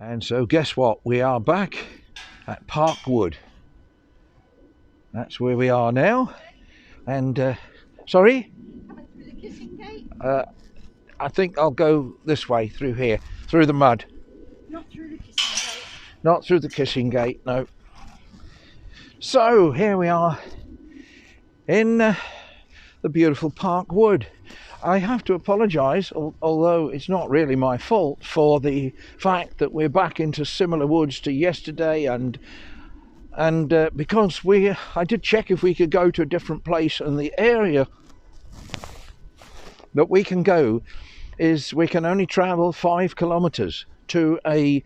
And so guess what? We are back at Parkwood. That's where we are now. And sorry? Through the kissing gate? I think I'll go this way, through here, through the mud. Not through the kissing gate. Not through the kissing gate, no. So here we are in the beautiful Parkwood. I have to apologise, although it's not really my fault, for the fact that we're back into similar woods to yesterday, and because I did check if we could go to a different place, and the area that we can go is we can only travel 5 kilometres to a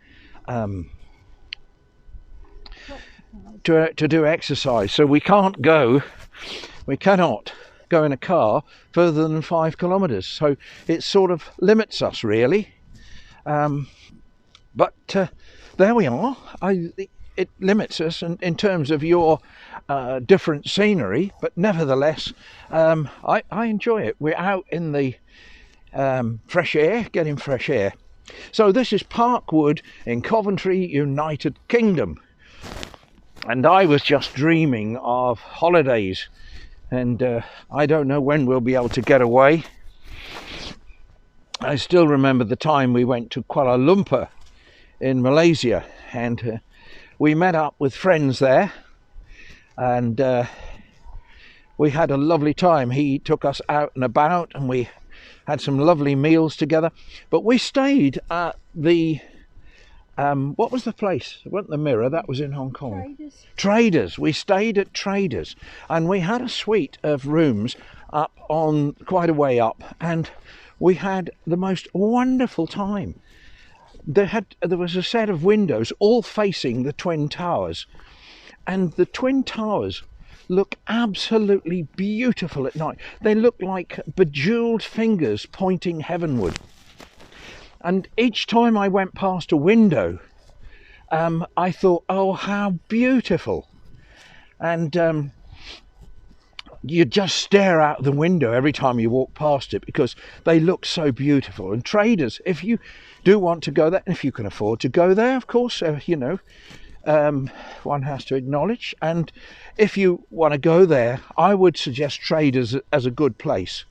to do exercise. So we cannot go in a car further than 5 kilometres. So it sort of limits us, really. But there we are. It limits us in terms of your different scenery, but nevertheless, I enjoy it. We're out in the fresh air, getting fresh air. So this is Parkwood in Coventry, United Kingdom. And I was just dreaming of holidays, and I don't know when we'll be able to get away. I still remember the time we went to Kuala Lumpur in Malaysia, and we met up with friends there, and we had a lovely time. He took us out and about, and we had some lovely meals together. But we stayed at the what was the place? It wasn't the Mirror, that was in Hong Kong. Traders. We stayed at Traders, and we had a suite of rooms up on quite a way up, and we had the most wonderful time. There was a set of windows all facing the Twin Towers, and the Twin Towers look absolutely beautiful at night. They look like bejeweled fingers pointing heavenward. And each time I went past a window, I thought, oh, how beautiful. And you just stare out the window every time you walk past it, because they look so beautiful. And Traders, if you do want to go there, if you can afford to go there, of course, one has to acknowledge. And if you want to go there, I would suggest Traders as a good place.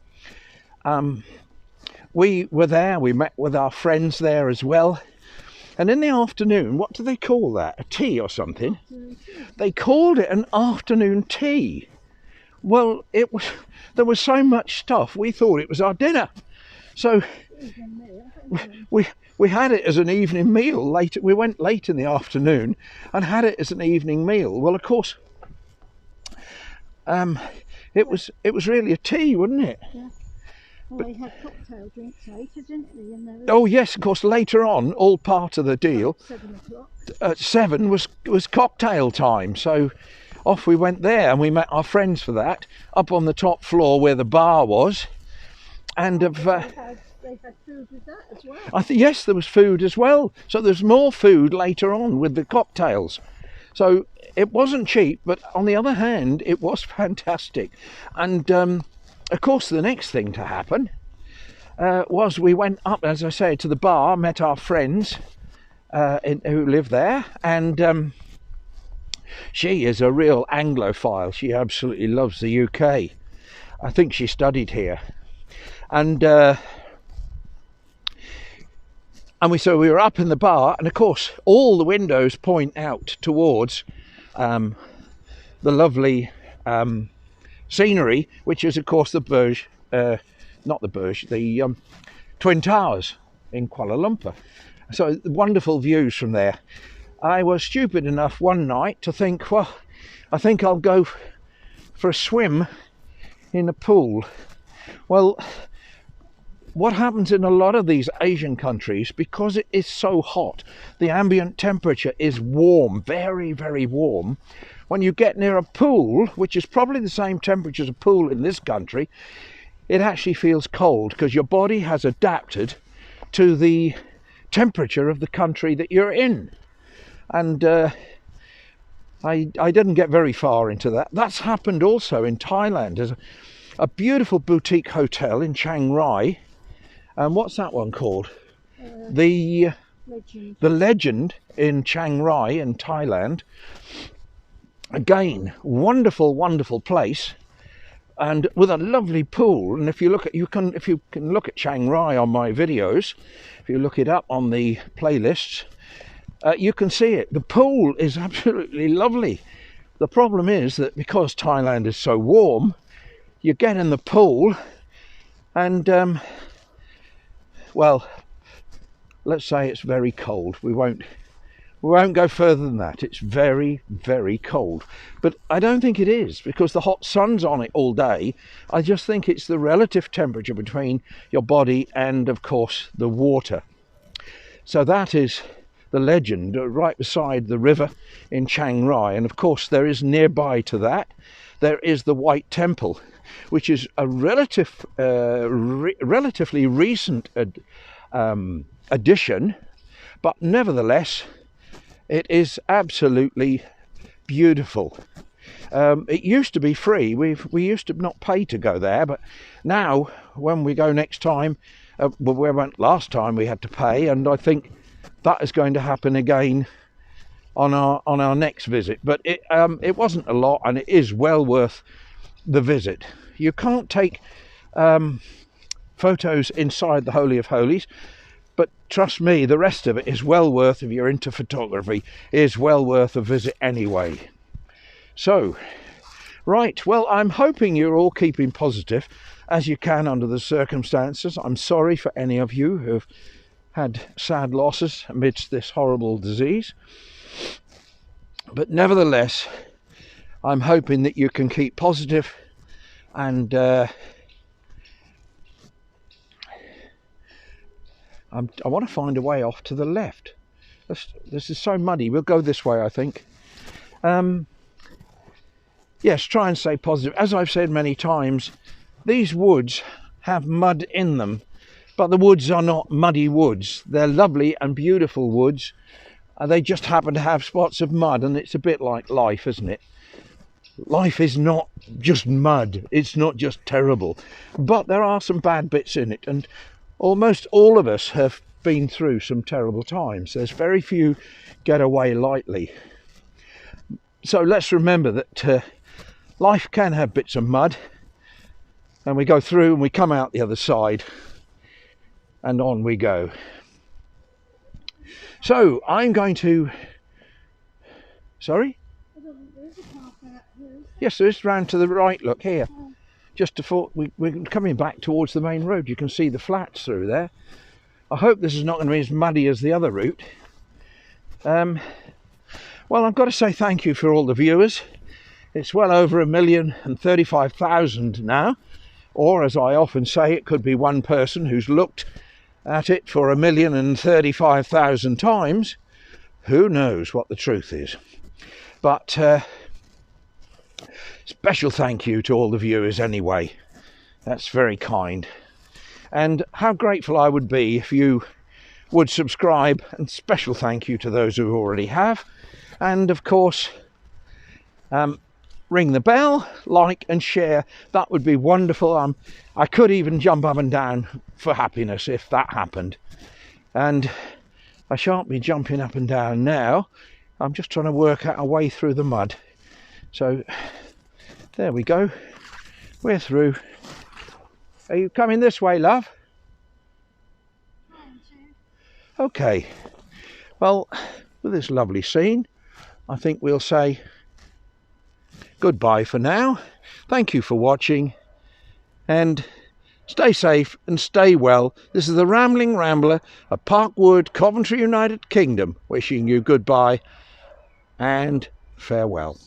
We were there, we met with our friends there as well. And in the afternoon, what do they call that? A tea or something? They called it an afternoon tea. Well, there was so much stuff, we thought it was our dinner. So we had it as an evening meal late. We went late in the afternoon and had it as an evening meal. Well, of course, it was really a tea, wasn't it? Yeah. Well, they had cocktail drinks later, didn't they? Oh yes, of course. Later on, all part of the deal. 7 o'clock. At 7 was cocktail time. So off we went there, and we met our friends for that up on the top floor where the bar was. And they had food with that as well. Yes, there was food as well. So there's more food later on with the cocktails. So it wasn't cheap, but on the other hand, it was fantastic. And of course, the next thing to happen was we went up, as I say, to the bar, met our friends who live there, and she is a real Anglophile. She absolutely loves the UK. I think she studied here. And so we were up in the bar, and of course all the windows point out towards the lovely scenery, which is of course the Twin Towers in Kuala Lumpur. So wonderful views from there. I was stupid enough one night to think, well, I think I'll go for a swim in a pool. Well, what happens in a lot of these Asian countries, because it is so hot, the ambient temperature is warm, very, very warm. When you get near a pool, which is probably the same temperature as a pool in this country, it actually feels cold, because your body has adapted to the temperature of the country that you're in. And I didn't get very far into that. That's happened also in Thailand. There's a beautiful boutique hotel in Chiang Rai. And what's that one called? The Legend. The Legend in Chiang Rai in Thailand. Again, wonderful, wonderful place, and with a lovely pool. And if you look at, if you can look at Chiang Rai on my videos, if you look it up on the playlists, you can see it. The pool is absolutely lovely. The problem is that because Thailand is so warm, you get in the pool and well, let's say it's very cold. We won't go further than that. It's very, very cold. But I don't think it is, because the hot sun's on it all day. I just think it's the relative temperature between your body and, of course, the water. So that is the Legend, right beside the river in Chiang Rai. And of course, there is nearby to that, there is the White Temple, which is a relatively recent addition, but nevertheless, it is absolutely beautiful. It used to be free. We used to not pay to go there, but now when we go next time, well, we went last time we had to pay, and I think that is going to happen again on our next visit. But it wasn't a lot, and it is well worth the visit. You can't take photos inside the Holy of Holies, but trust me, the rest of it is well worth, if you're into photography, is well worth a visit anyway. So, right, well, I'm hoping you're all keeping positive as you can under the circumstances. I'm sorry for any of you who've had sad losses amidst this horrible disease. But nevertheless, I'm hoping that you can keep positive and I want to find a way off to the left. This is so muddy. We'll go this way, I think. Yes, try and stay positive. As I've said many times, these woods have mud in them, but the woods are not muddy woods. They're lovely and beautiful woods. They just happen to have spots of mud, and it's a bit like life, isn't it? Life is not just mud. It's not just terrible. But there are some bad bits in it, and almost all of us have been through some terrible times. There's very few get away lightly. So let's remember that life can have bits of mud, and we go through and we come out the other side, and on we go. So I'm going to... Sorry? Yes, there is, round to the right, look here. Just before we're coming back towards the main road. You can see the flats through there. I hope this is not going to be as muddy as the other route. Well, I've got to say thank you for all the viewers. It's well over 1,035,000 now, or as I often say, it could be one person who's looked at it for 1,035,000 times. Who knows what the truth is? But special thank you to all the viewers anyway. That's very kind. And how grateful I would be if you would subscribe, and special thank you to those who already have. And of course, ring the bell, like and share. That would be wonderful. I could even jump up and down for happiness if that happened. And I shan't be jumping up and down now. I'm just trying to work out a way through the mud. So there we go. We're through. Are you coming this way, love? Okay. Well, with this lovely scene, I think we'll say goodbye for now. Thank you for watching, and stay safe and stay well. This is the Rambling Rambler of Parkwood, Coventry, United Kingdom, wishing you goodbye and farewell.